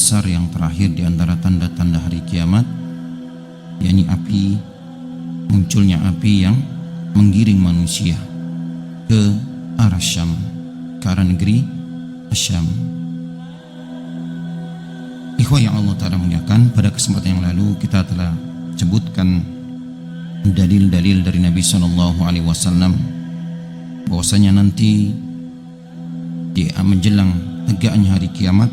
besar yang terakhir di antara tanda-tanda hari kiamat, yakni api, munculnya api yang menggiring manusia ke arah Syam, ke arah negeri Syam. Ikhwah yang Allah Ta'ala muliakan, pada kesempatan yang lalu kita telah sebutkan dalil-dalil dari Nabi SAW bahwasanya nanti di menjelang tegaknya hari kiamat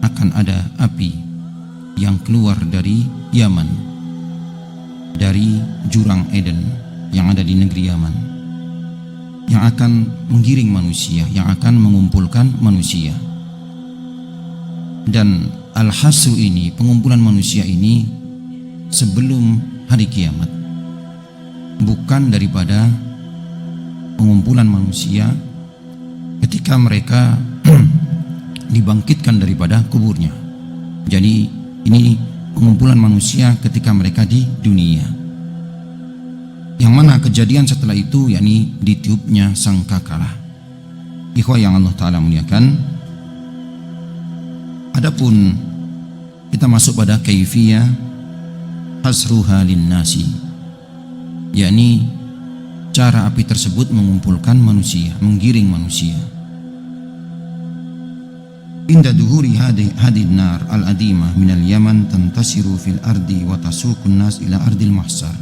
akan ada api yang keluar dari Yaman, dari jurang Eden yang ada di negeri Yaman, yang akan menggiring manusia, yang akan mengumpulkan manusia. Dan al-hasru ini, pengumpulan manusia ini sebelum hari kiamat, bukan daripada pengumpulan manusia ketika mereka dibangkitkan daripada kuburnya. Jadi ini pengumpulan manusia ketika mereka di dunia, yang mana kejadian setelah itu yakni ditiupnya sangkakala. Ikhwah yang Allah Ta'ala muliakan, adapun kita masuk pada kaifiyah hasruha linnasi, yakni cara api tersebut mengumpulkan manusia, menggiring manusia. Inda duhuri hadin nar al-adimah minal Yaman tantasiru fil ardi wa tasukun nas ila ardil mahsar.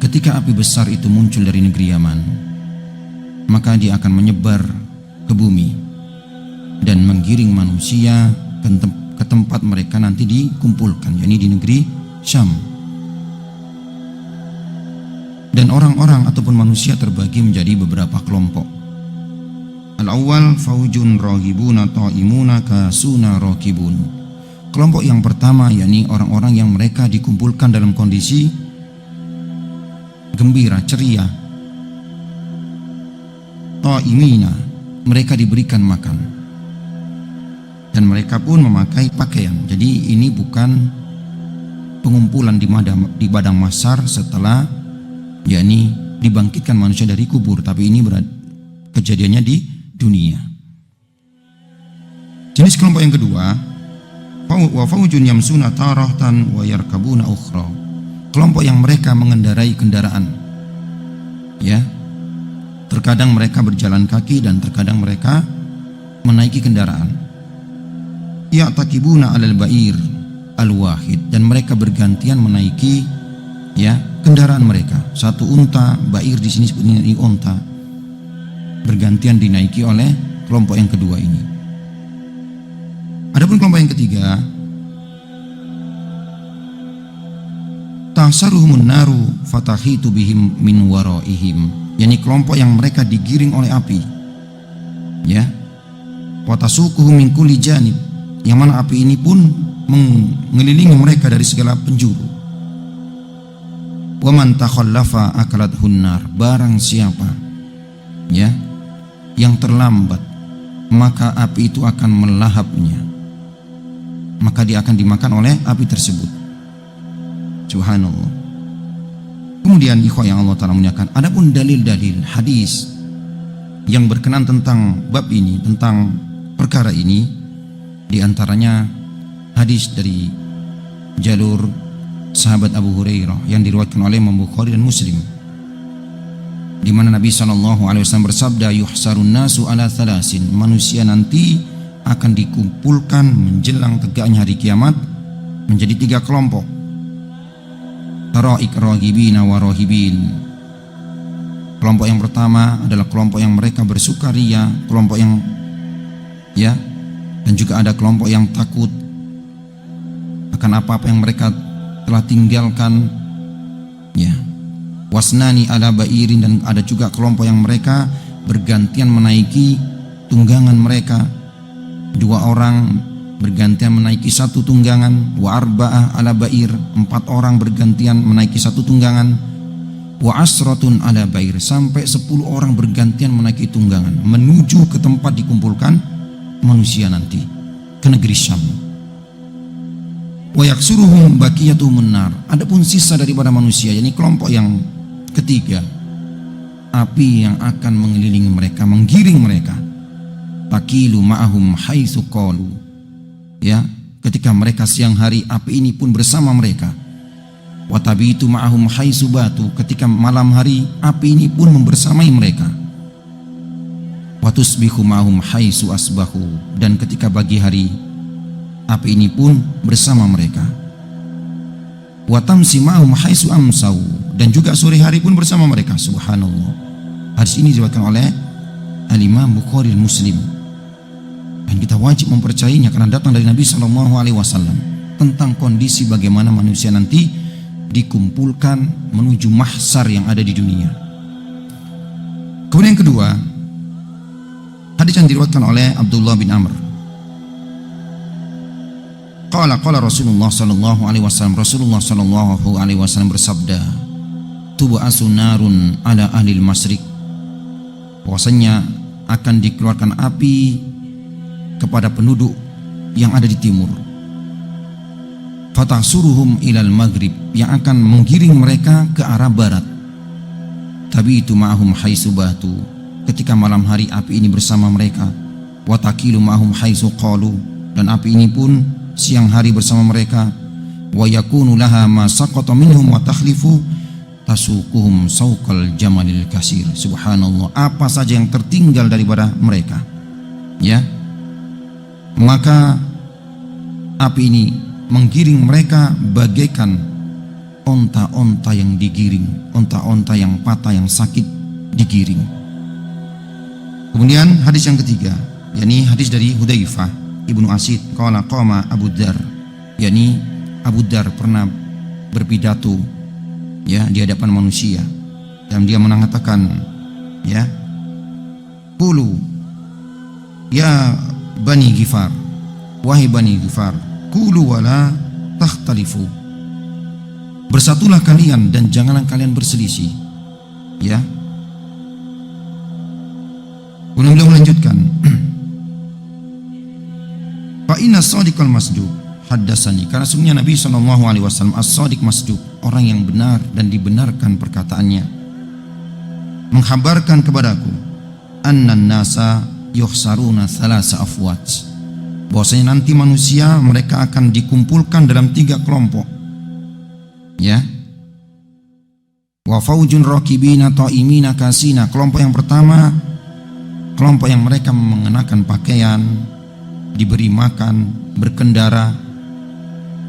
Ketika api besar itu muncul dari negeri Yaman, maka dia akan menyebar ke bumi dan menggiring manusia ke tempat mereka nanti dikumpulkan, yakni di negeri Syam. Dan orang-orang ataupun manusia terbagi menjadi beberapa kelompok. Al-awwal faujun raghibuna ta'imuna kasuna rakibun. Kelompok yang pertama yakni orang-orang yang mereka dikumpulkan dalam kondisi gembira, ceria. Ta'imina, mereka diberikan makan, dan mereka pun memakai pakaian. Jadi ini bukan pengumpulan di padang mahsyar setelah yakni dibangkitkan manusia dari kubur, tapi ini kejadiannya di dunia. Jenis kelompok yang kedua, wa faujun yamsuna taratan wa yarkabuna ukhra. Kelompok yang mereka mengendarai kendaraan, ya, terkadang mereka berjalan kaki dan terkadang mereka menaiki kendaraan. Ya'takibuna 'alal ba'ir al-wahid, dan mereka bergantian menaiki, ya, kendaraan mereka. Satu unta, ba'ir di sini sebutnya unta, bergantian dinaiki oleh kelompok yang kedua ini. Adapun kelompok yang ketiga, tahsaruhumun naru fatahitu bihim min waraihim, yakni kelompok yang mereka digiring oleh api, ya, watasukuhum min kulli janib, yang mana api ini pun mengelilingi mereka dari segala penjuru. Wa man takhallafa akalathun nar, barang siapa, ya, yang terlambat, maka api itu akan melahapnya, maka dia akan dimakan oleh api tersebut. Subhanallah. Kemudian ikhwah yang Allah Ta'ala muliakan, adapun dalil-dalil hadis yang berkenan tentang bab ini, tentang perkara ini, diantaranya hadis dari jalur sahabat Abu Hurairah yang diriwayatkan oleh Imam Bukhari dan Muslim, di mana Nabi SAW bersabda, yuhsarun nasu ala thalasin, manusia nanti akan dikumpulkan menjelang tegaknya hari kiamat menjadi 3 kelompok. Taraik raghibina wa rahibin. Kelompok yang pertama adalah kelompok yang mereka bersukaria, kelompok yang, ya, dan juga ada kelompok yang takut akan apa-apa yang mereka telah tinggalkan, ya. Wasnani ala ba'irin, dan ada juga kelompok yang mereka bergantian menaiki tunggangan mereka. 2 orang bergantian menaiki 1 tunggangan. Wa arba'ah ala ba'ir, 4 orang bergantian menaiki 1 tunggangan. Wa asratun ala ba'ir, sampai 10 orang bergantian menaiki tunggangan menuju ke tempat dikumpulkan manusia nanti, ke negeri Syam. Wa yaksuruhum baqiyatuhum nar, adapun sisa daripada manusia, yakni kelompok yang ketiga, api yang akan mengelilingi mereka, menggiring mereka. Takilu ma'ahum haitsu qalu, Ya, ketika mereka siang hari, api ini pun bersama mereka. Wa tabitu ma'ahum haitsu batu, ketika malam hari, api ini pun membersamai mereka. Wa tusbihu ma'ahum haitsu asbahu, dan ketika pagi hari, api ini pun bersama mereka. Wa tamsi ma'ahum haitsu amsau, dan juga sore hari pun bersama mereka. Subhanallah. Hadis ini diriwayatkan oleh Al-Imam Bukhari Muslim, dan kita wajib mempercayainya karena datang dari Nabi SAW tentang kondisi bagaimana manusia nanti dikumpulkan menuju mahsyar yang ada di dunia. Kemudian yang kedua, hadis yang diriwayatkan oleh Abdullah bin Amr. Qala Rasulullah sallallahu alaihi wasallam, Rasulullah sallallahu alaihi wasallam bersabda, tub'asu narun ala ahlil masyriq, bahwasanya akan dikeluarkan api kepada penduduk yang ada di timur. Fatahsuruhum ilal maghrib, yang akan menggiring mereka ke arah barat. Tabitu ma'ahum haitsu batu, ketika malam hari api ini bersama mereka. Wa taqilu ma'ahum haitsu qalu, dan api ini pun siang hari bersama mereka. Wa yakunu laha ma saqata minhum wa takhlifu tasuquhum sauqal jamalil kasir. Subhanallah, apa saja yang tertinggal daripada mereka, ya, maka api ini menggiring mereka bagaikan onta-onta yang digiring, onta-onta yang patah, yang sakit digiring. Kemudian hadis yang ketiga, yakni hadis dari Hudzaifah ibnu Asid, qala qama Abu Dzar, yakni Abu Dzar pernah berpidato, ya, di hadapan manusia, dan dia mengatakan, ya, qulu ya Bani Ghifar, wahai Bani Ghifar, qulu wala takhtalifu, bersatulah kalian dan janganlah kalian berselisih, ya. Kemudian beliau melanjutkan, fa inna as-sadiqal masduq haddatsani, karena sungguhnya Nabi SAW as-sadiq masduq, orang yang benar dan dibenarkan perkataannya, menghabarkan kepadaku, annan nasa yuhsaruna thalasa afwaj, bahwasanya nanti manusia mereka akan dikumpulkan dalam 3 kelompok, ya. Wa faujun raqibina ta'imina kasina, kelompok yang pertama, kelompok yang mereka mengenakan pakaian, diberi makan, berkendara,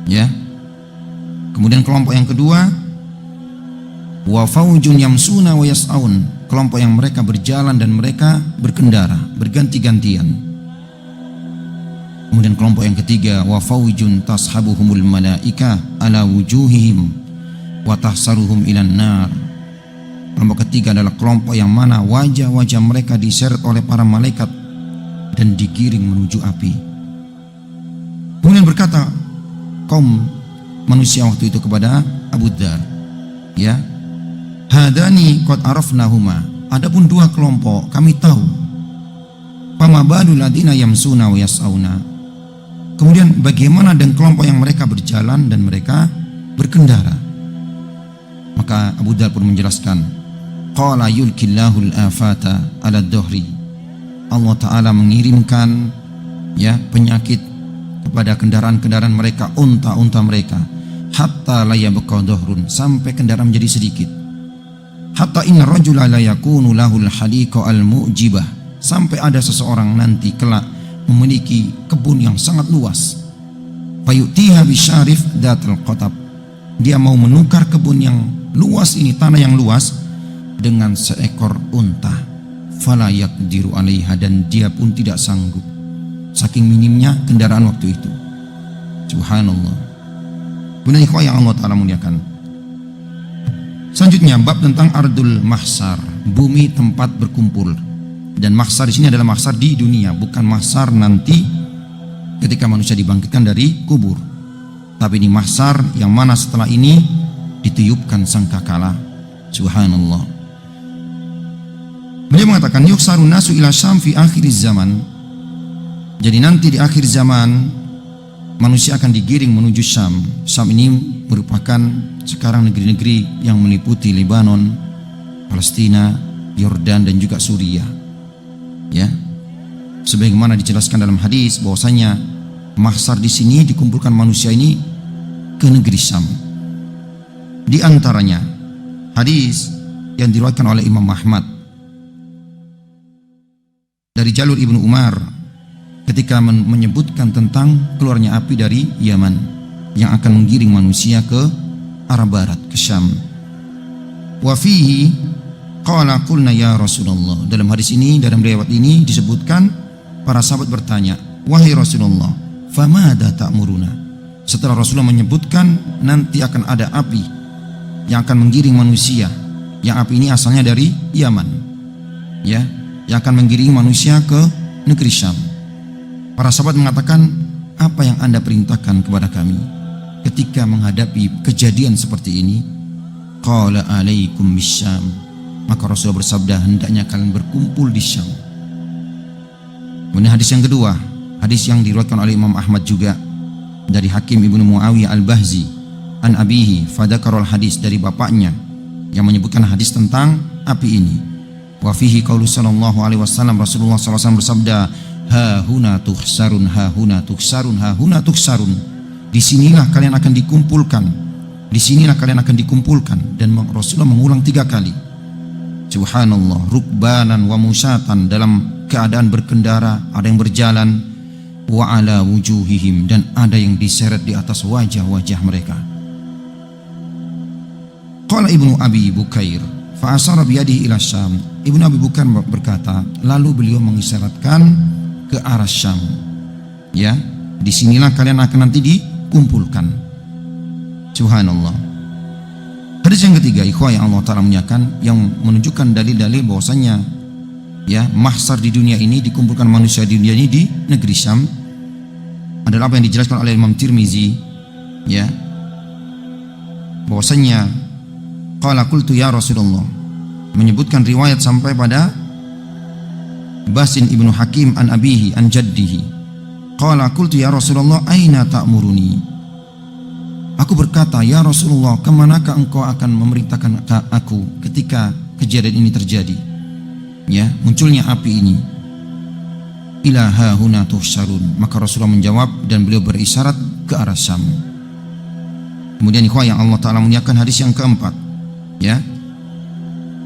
ya. Kemudian kelompok yang kedua, wa faujun yamsuna wa yas'aun, kelompok yang mereka berjalan dan mereka berkendara, berganti-gantian. Kemudian kelompok yang ketiga, wa faujun tashabuhumul malaika ala wujuhihim wa tahsaruhum ilan nar, kelompok ketiga adalah kelompok yang mana wajah-wajah mereka diseret oleh para malaikat dan digiring menuju api. Kemudian berkata kaum manusia waktu itu kepada Abu Dzar, ya, hadani qad arafnahuma, adapun 2 kelompok kami tahu. Fama balul ladina yamsuna wa yas'auna, kemudian bagaimana dengan kelompok yang mereka berjalan dan mereka berkendara? Maka Abu Dzar pun menjelaskan, qala yulkillahul afata ala dhuhri, Allah Ta'ala mengirimkan, ya, penyakit kepada kendaraan-kendaraan mereka, unta-unta mereka, hatta la yabqa dhuhrun, sampai kendaraan menjadi sedikit. Hatta inna rajula la yakunu lahul haliqa al mu'jibah, sampai ada seseorang nanti kelak memiliki kebun yang sangat luas. Fayutiha bisyarif datul qatab, dia mau menukar kebun yang luas ini, tanah yang luas, dengan seekor unta. Fala yaqdiru 'alaiha, dan dia pun tidak sanggup, saking minimnya kendaraan waktu itu. Subhanallah. Kemudian ikhwah yang Allah Ta'ala muliakan, selanjutnya bab tentang ardul mahsyar, bumi tempat berkumpul. Dan mahsyar di sini adalah mahsyar di dunia, bukan mahsyar nanti ketika manusia dibangkitkan dari kubur, tapi ini mahsyar yang mana setelah ini ditiupkan sangkakala. Subhanallah. Beliau mengatakan, yuhsarun nasu ila syam fi akhir zaman, jadi nanti di akhir zaman manusia akan digiring menuju Syam. Syam ini merupakan sekarang negeri-negeri yang meliputi Lebanon, Palestina, Yordan, dan juga Suriah, ya. Sebagaimana dijelaskan dalam hadis bahwasanya mahsyar di sini dikumpulkan manusia ini ke negeri Syam. Di antaranya hadis yang diriwayatkan oleh Imam Ahmad dari jalur Ibnu Umar ketika menyebutkan tentang keluarnya api dari Yaman yang akan menggiring manusia ke arah barat, ke Syam. Wa fihi qala qulna ya Rasulullah. Dalam hadis ini, dalam riwayat ini disebutkan para sahabat bertanya, wahai Rasulullah, famada ta'muruna? Setelah Rasulullah menyebutkan nanti akan ada api yang akan menggiring manusia, yang api ini asalnya dari Yaman, ya, yang akan menggiring manusia ke negeri Syam. Para sahabat mengatakan, apa yang Anda perintahkan kepada kami ketika menghadapi kejadian seperti ini? Qala alaikum bisyam. Maka Rasulullah bersabda, hendaknya kalian berkumpul di Syam. Kemudian hadis yang kedua, hadis yang diriwayatkan oleh Imam Ahmad juga dari Hakim Ibnu Muawiyah Al-Bahzi an abihi fadzakarul hadis, dari bapaknya yang menyebutkan hadis tentang api ini. Wa fihi qaulu sallallahu alaihi wasallam, Rasulullah sallallahu alaihi wasallam bersabda, ha huna tuhsarun, ha huna tuhsarun, ha huna tuhsarun. Disinilah kalian akan dikumpulkan, disinilah kalian akan dikumpulkan. Dan Rasulullah mengulang 3 kali. Subhanallah, rukbanan wa musatan, dalam keadaan berkendara, ada yang berjalan, wa ala wujuhihim, dan ada yang diseret di atas wajah-wajah mereka. Qala Ibnu Abi Bukair fa asara biyadihi ila Syam. Ibnu Abi Bukair berkata, lalu beliau mengisyaratkan ke arah Syam. Ya, disinilah kalian akan nanti dikumpulkan. Subhanallah. Hadis yang ketiga, ikhwah yang Allah Ta'ala muliakan, yang menunjukkan dalil-dalil bahwasanya ya mahsyar di dunia ini, dikumpulkan manusia di dunia ini di negeri Syam, adalah apa yang dijelaskan oleh Imam Tirmizi, ya, bahwasanya qala qultu ya Rasulullah, menyebutkan riwayat sampai pada Basin Ibnu Hakim an abihi an jaddihi. Qala qultu ya Rasulullah aina ta'muruni? Aku berkata, ya Rasulullah, kemanakah engkau akan memerintahkan aku ketika kejadian ini terjadi? Ya, munculnya api ini. Ila hahuna tuhsyarun. Maka Rasulullah menjawab dan beliau berisyarat ke arah Syam. Kemudian ikhwah yang Allah Ta'ala muliakan, hadis yang keempat, ya,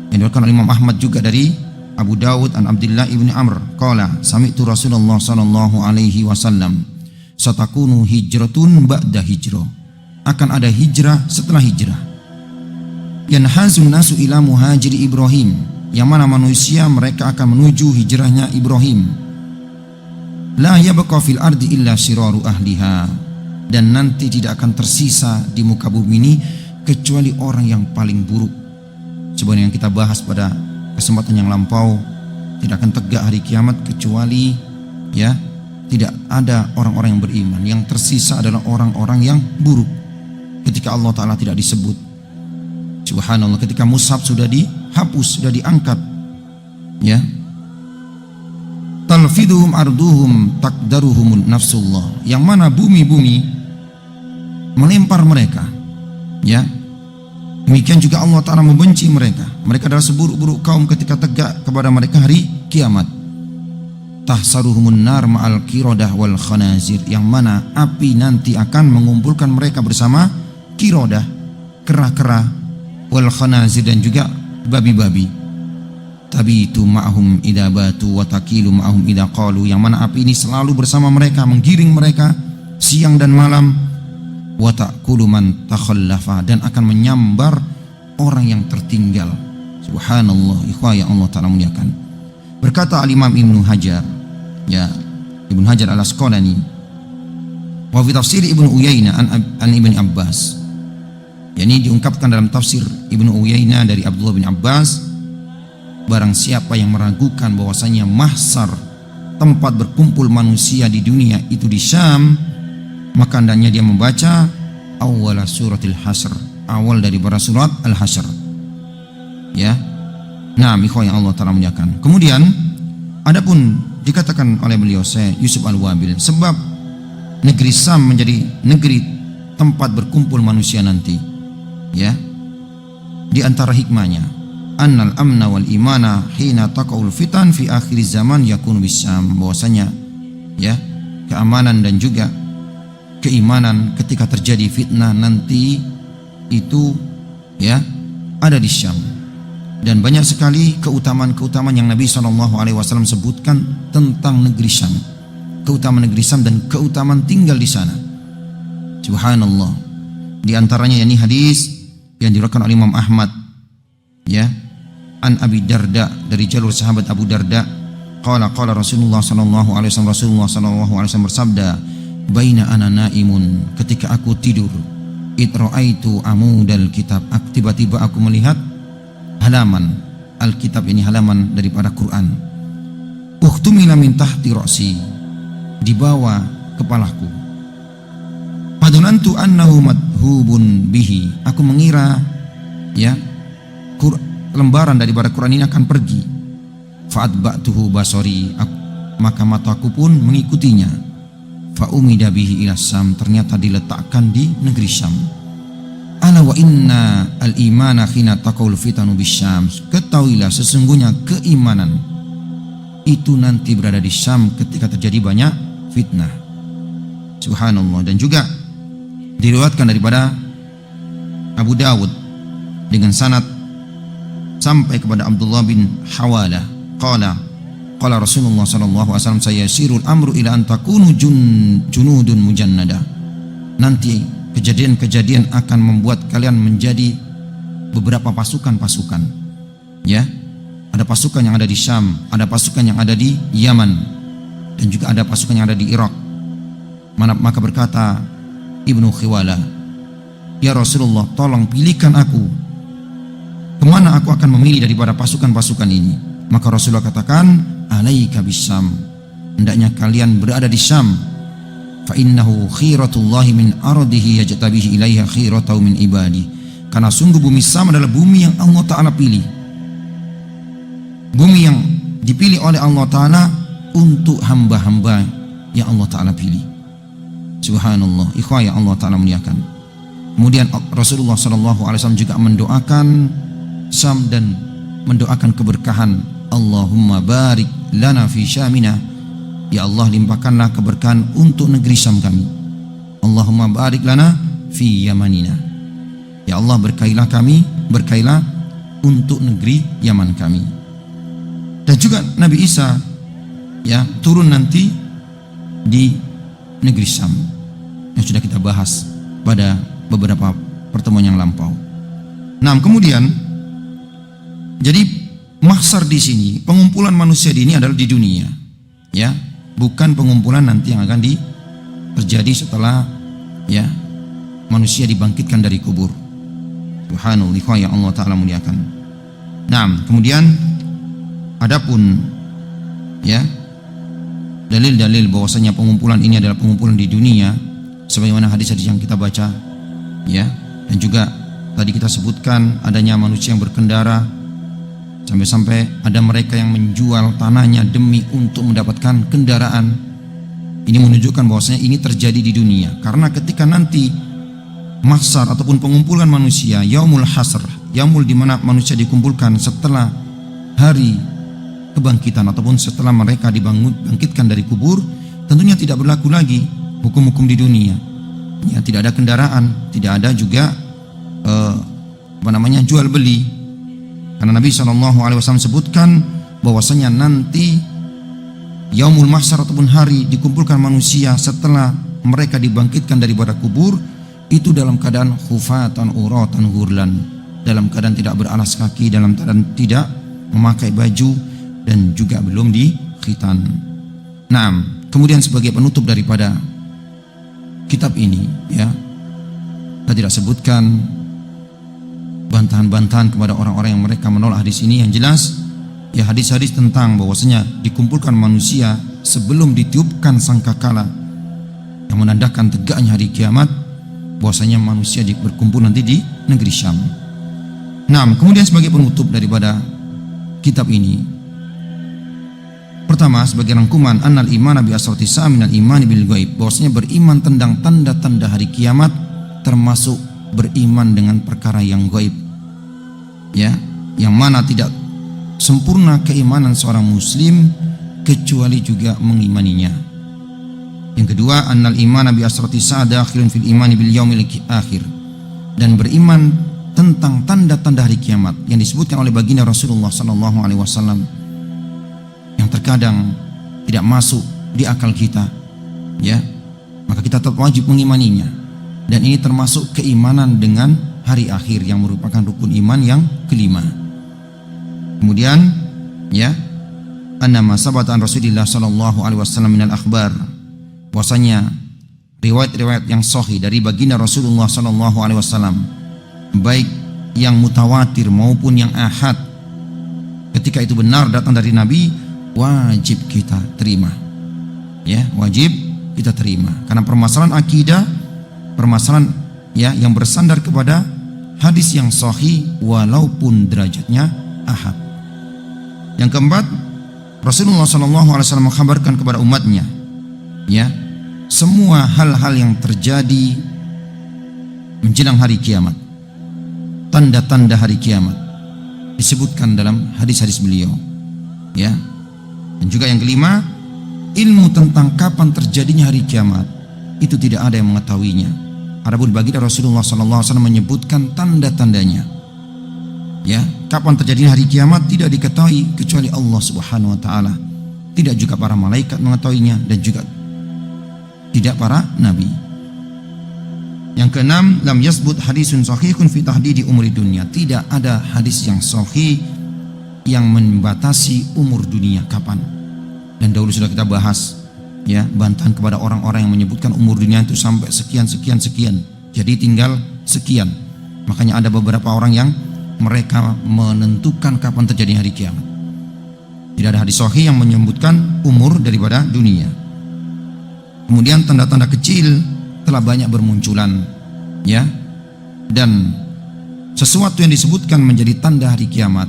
yang diriwayatkan oleh Imam Ahmad juga dari Abu Dawud an Abdullah ibn Amr qala sami'tu Rasulullah sallallahu alaihi wasallam satakunu hijratun ba'da hijrah. Akan ada hijrah setelah hijrah. Yanhazun nasu ila muhajiri Ibrahim, yang mana manusia mereka akan menuju hijrahnya Ibrahim. La yabqa fil ardi illa syiraru ahliha, dan nanti tidak akan tersisa di muka bumi ini kecuali orang yang paling buruk. Sebenarnya yang kita bahas pada kesempatan yang lampau, tidak akan tegak hari kiamat kecuali ya tidak ada orang-orang yang beriman. Yang tersisa adalah orang-orang yang buruk. Ketika Allah Ta'ala tidak disebut, subhanallah, ketika mushaf sudah dihapus, sudah diangkat, ya, talfiduhum arduhum takdaruhumun nafsullah, yang mana bumi-bumi melempar mereka, ya. Demikian juga Allah Ta'ala membenci mereka. Mereka adalah seburuk-buruk kaum ketika tegak kepada mereka hari kiamat. Tahsaruhumun nar ma'al kirodah wal khanazir, yang mana api nanti akan mengumpulkan mereka bersama kirodah, kera-kera, wal khanazir, dan juga babi-babi. Tabitu ma'hum idza batu wa taqilu ma'hum idza qalu, yang mana api ini selalu bersama mereka, menggiring mereka siang dan malam. Wa ta'kulu man takhallafa, dan akan menyambar orang yang tertinggal. Subhanallah, ikhwah yang Allah Ta'ala muliakan. Berkata al-Imam Ibnu Hajar, ya, Ibnu Hajar al-Asqalani, wa fi tafsir Ibnu Uyainah an Ibnu Abbas. Yani diungkapkan dalam tafsir Ibnu Uyainah dari Abdullah bin Abbas, barang siapa yang meragukan bahwasanya mahsyar, tempat berkumpul manusia di dunia itu di Syam, maka hendaknya dia membaca awal suratil Hasyr, awal dari surat Al-Hasyr. Ya. Nah, ikhwan yang Allah Ta'ala muliakan. Kemudian adapun dikatakan oleh beliau Syekh Yusuf Al-Wabil, sebab negeri Syam menjadi negeri tempat berkumpul manusia nanti. Ya, di antara hikmahnya, annal amna wal imana hina taqaul fitan fi akhir zaman yakunu bisyam, bahwasanya ya keamanan dan juga keimanan ketika terjadi fitnah nanti itu ya ada di Syam. Dan banyak sekali keutamaan-keutamaan yang Nabi SAW sebutkan tentang negeri Syam, keutamaan negeri Syam dan keutamaan tinggal di sana. Subhanallah. Di antaranya yakni hadis yang diriwayatkan oleh Imam Ahmad ya, an Abi Darda, dari jalur sahabat Abu Darda, qala Rasulullah sallallahu alaihi wasallam bersabda, baina ana naimun, ketika aku tidur, id raaitu amudal kitab, tiba-tiba aku melihat halaman Alkitab, ini halaman daripada Quran, uhtumila min tahti ra'si, di bawah kepalaku, padunantu annahu madhubun bihi, aku mengira ya lembaran daripada Quran ini akan pergi. Fa'atba'tuhu basori, maka mataku pun mengikutinya. Fa'umida bihi ila Syam, ternyata diletakkan di negeri Syam. Ala wa inna al-imana khina taqul fitanu bisyam, ketahuilah sesungguhnya keimanan itu nanti berada di Syam ketika terjadi banyak fitnah. Subhanallah. Dan juga diriwayatkan daripada Abu Dawud dengan sanad sampai kepada Abdullah bin Hawala, qala Rasulullah sallallahu alaihi wasallam, sayasirul amru ila an takunu junudun mujannada, nanti kejadian-kejadian akan membuat kalian menjadi beberapa pasukan-pasukan ya. Ada pasukan yang ada di Syam, ada pasukan yang ada di Yaman, dan juga ada pasukan yang ada di Irak. Maka berkata Ibnu Khiwala, ya Rasulullah, tolong pilihkan aku, kemana aku akan memilih daripada pasukan-pasukan ini? Maka Rasulullah katakan, alaika bisyam, hendaknya kalian berada di Syam. Fa innahu khiratullahi min ardihi yajtabihi ilaiha khiratahu min ibadi, karena sungguh bumi Syam adalah bumi yang Allah Ta'ala pilih, bumi yang dipilih oleh Allah Ta'ala untuk hamba-hamba yang Allah Ta'ala pilih. Subhanallah. Ikhwah yang Allah Ta'ala muliakan. Kemudian Rasulullah SAW juga mendoakan Syam dan mendoakan keberkahan. Allahumma barik lana fi syamina, ya Allah limpahkanlah keberkahan untuk negeri Syam kami. Allahumma barik lana fi yamanina, ya Allah berkailah kami, berkailah untuk negeri Yaman kami. Dan juga Nabi Isa ya turun nanti di negeri Syam, yang sudah kita bahas pada beberapa pertemuan yang lampau. Nah, kemudian jadi mahsyar di sini, pengumpulan manusia di ini adalah di dunia ya, bukan pengumpulan nanti yang akan terjadi setelah ya manusia dibangkitkan dari kubur. Subhanallah ya Allah Ta'ala muliakan. Nah, kemudian adapun ya dalil-dalil bahwasanya pengumpulan ini adalah pengumpulan di dunia, sebagaimana hadis-hadis yang kita baca ya, dan juga tadi kita sebutkan adanya manusia yang berkendara, sampai-sampai ada mereka yang menjual tanahnya demi untuk mendapatkan kendaraan. Ini menunjukkan bahwasanya ini terjadi di dunia, karena ketika nanti mahsyar ataupun pengumpulan manusia, yaumul hasr, yaumul di mana manusia dikumpulkan setelah hari kebangkitan ataupun setelah mereka dibangkitkan dari kubur, tentunya tidak berlaku lagi hukum-hukum di dunia ya, tidak ada kendaraan, tidak ada juga jual beli, karena Nabi SAW sebutkan bahwasanya nanti yaumul mahsyar ataupun hari dikumpulkan manusia setelah mereka dibangkitkan daripada kubur itu dalam keadaan khufatan uratan hurlan, dalam keadaan tidak beralas kaki, dalam keadaan tidak memakai baju, dan juga belum dikhitan. Nah, kemudian sebagai penutup daripada kitab ini ya, kita tidak sebutkan bantahan-bantahan kepada orang-orang yang mereka menolak hadis ini. Yang jelas ya, hadis-hadis tentang bahwasanya dikumpulkan manusia sebelum ditiupkan sangkakala yang menandakan tegaknya hari kiamat, bahwasanya manusia berkumpul nanti di negeri Syam. Nah, kemudian sebagai penutup daripada kitab ini, pertama sebagai rangkuman, annal imana bi asrati sa'minal imani bil ghaib, bahwasanya beriman tentang tanda-tanda hari kiamat termasuk beriman dengan perkara yang gaib ya, yang mana tidak sempurna keimanan seorang muslim kecuali juga mengimaninya. Yang kedua, annal imana bi asrati sa'a dakhilun fil imani bil yaumil akhir. Dan beriman tentang tanda-tanda hari kiamat yang disebutkan oleh baginda Rasulullah sallallahu alaihi wasallam yang terkadang tidak masuk di akal kita, ya. Maka kita tetap wajib mengimaninya. Dan ini termasuk keimanan dengan hari akhir yang merupakan rukun iman yang kelima. Kemudian, ya, annama sabata an Rasulillah sallallahu alaihi wasallam minal akhbar, bahwasanya riwayat-riwayat yang sahih dari baginda Rasulullah sallallahu alaihi wasallam, baik yang mutawatir maupun yang ahad, ketika itu benar datang dari Nabi, wajib kita terima. Ya, wajib kita terima. Karena permasalahan akidah, permasalahan ya yang bersandar kepada hadis yang sahih walaupun derajatnya ahad. Yang keempat, Rasulullah sallallahu alaihi wasallam mengkhabarkan kepada umatnya, ya, semua hal-hal yang terjadi menjelang hari kiamat, tanda-tanda hari kiamat disebutkan dalam hadis-hadis beliau, ya. Dan juga yang kelima, ilmu tentang kapan terjadinya hari kiamat itu tidak ada yang mengetahuinya. Adapun baginda Rasulullah SAW menyebutkan tanda-tandanya, ya, kapan terjadinya hari kiamat tidak diketahui kecuali Allah Subhanahu Wa Taala. Tidak juga para malaikat mengetahuinya dan juga tidak para nabi. Yang keenam, lam yasbut hadisun sahihun fi tahdidi umuri dunia. Tidak ada hadis yang sahih yang membatasi umur dunia kapan. Dan dahulu sudah kita bahas, ya, bantahan kepada orang-orang yang menyebutkan umur dunia itu sampai sekian. Jadi tinggal sekian. Makanya ada beberapa orang yang mereka menentukan kapan terjadi hari kiamat. Tidak ada hadis sahih yang menyebutkan umur daripada dunia. Kemudian tanda-tanda kecil telah banyak bermunculan, ya. Dan sesuatu yang disebutkan menjadi tanda hari kiamat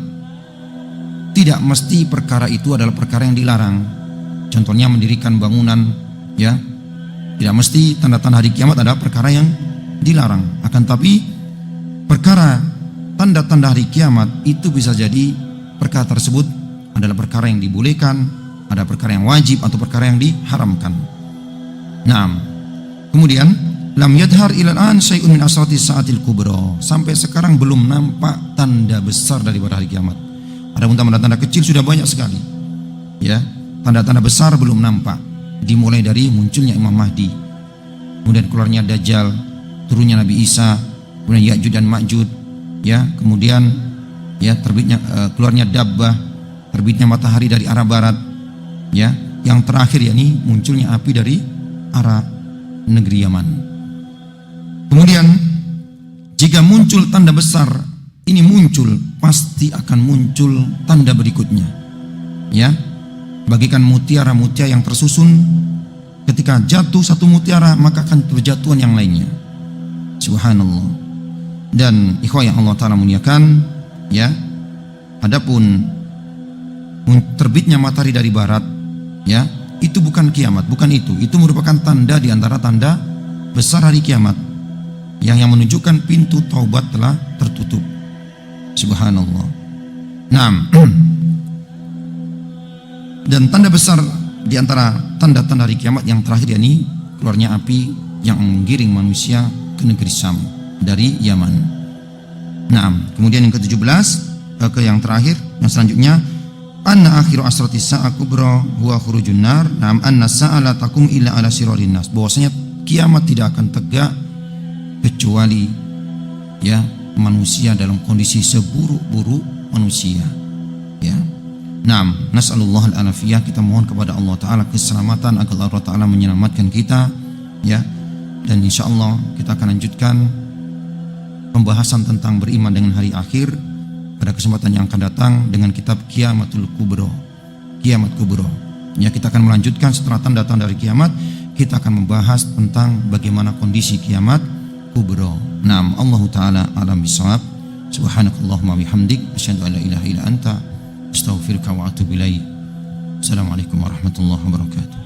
tidak mesti perkara itu adalah perkara yang dilarang. Contohnya mendirikan bangunan, ya. Tidak mesti tanda-tanda hari kiamat adalah perkara yang dilarang. Akan tapi perkara tanda-tanda hari kiamat itu bisa jadi perkara tersebut adalah perkara yang dibolehkan, ada perkara yang wajib atau perkara yang diharamkan. Naam. Kemudian lam yadhar ilal an syai'un min asrati sa'atil kubra. Sampai sekarang belum nampak tanda besar daripada hari kiamat. Adapun tanda-tanda kecil sudah banyak sekali. Ya, tanda-tanda besar belum nampak. Dimulai dari munculnya Imam Mahdi, kemudian keluarnya Dajjal, turunnya Nabi Isa, kemudian Ya'juj dan Ma'juj, ya, kemudian ya terbitnya keluarnya Dabbah, terbitnya matahari dari arah barat, ya, yang terakhir yakni munculnya api dari arah negeri Yaman. Kemudian jika muncul tanda besar ini muncul, pasti akan muncul tanda berikutnya, ya. Bagikan mutiara-mutiara yang tersusun, ketika jatuh satu mutiara maka akan berjatuhan yang lainnya. Subhanallah. Dan ikhwah yang Allah Ta'ala muliakan, ya, adapun terbitnya matahari dari barat, ya, itu bukan kiamat, bukan itu. Itu merupakan tanda di antara tanda besar hari kiamat yang menunjukkan pintu taubat telah tertutup. Subhanallah. Nah, dan tanda besar di antara tanda-tanda hari kiamat yang terakhir yakni keluarnya api yang menggiring manusia ke negeri Syam dari Yaman. Nah, kemudian yang ke-17, ke yang terakhir, yang selanjutnya, anna akhiru asrati sa'a kubra huwa khurujun nar. Naam anna sa'a la takum illa ala sirarin nas. Bahwasanya kiamat tidak akan tegak kecuali, ya, manusia dalam kondisi seburuk-buruk manusia, ya. Naam, nas'alullah al-afiyah, kita mohon kepada Allah Ta'ala keselamatan agar Allah Ta'ala menyelamatkan kita, ya. Dan insyaallah kita akan lanjutkan pembahasan tentang beriman dengan hari akhir pada kesempatan yang akan datang dengan kitab Qiyamatul Kubra, Kiamat Kubra. Ya, kita akan melanjutkan setelah tanda-tanda dari kiamat, kita akan membahas tentang bagaimana kondisi kiamat kubra. Naam, Allah Ta'ala alam bisawab. Subhanakallahumma bihamdik, asyhadu an la ilaha illa anta, astaghfiruka wa atubu ilaik. Assalamualaikum warahmatullahi wabarakatuh.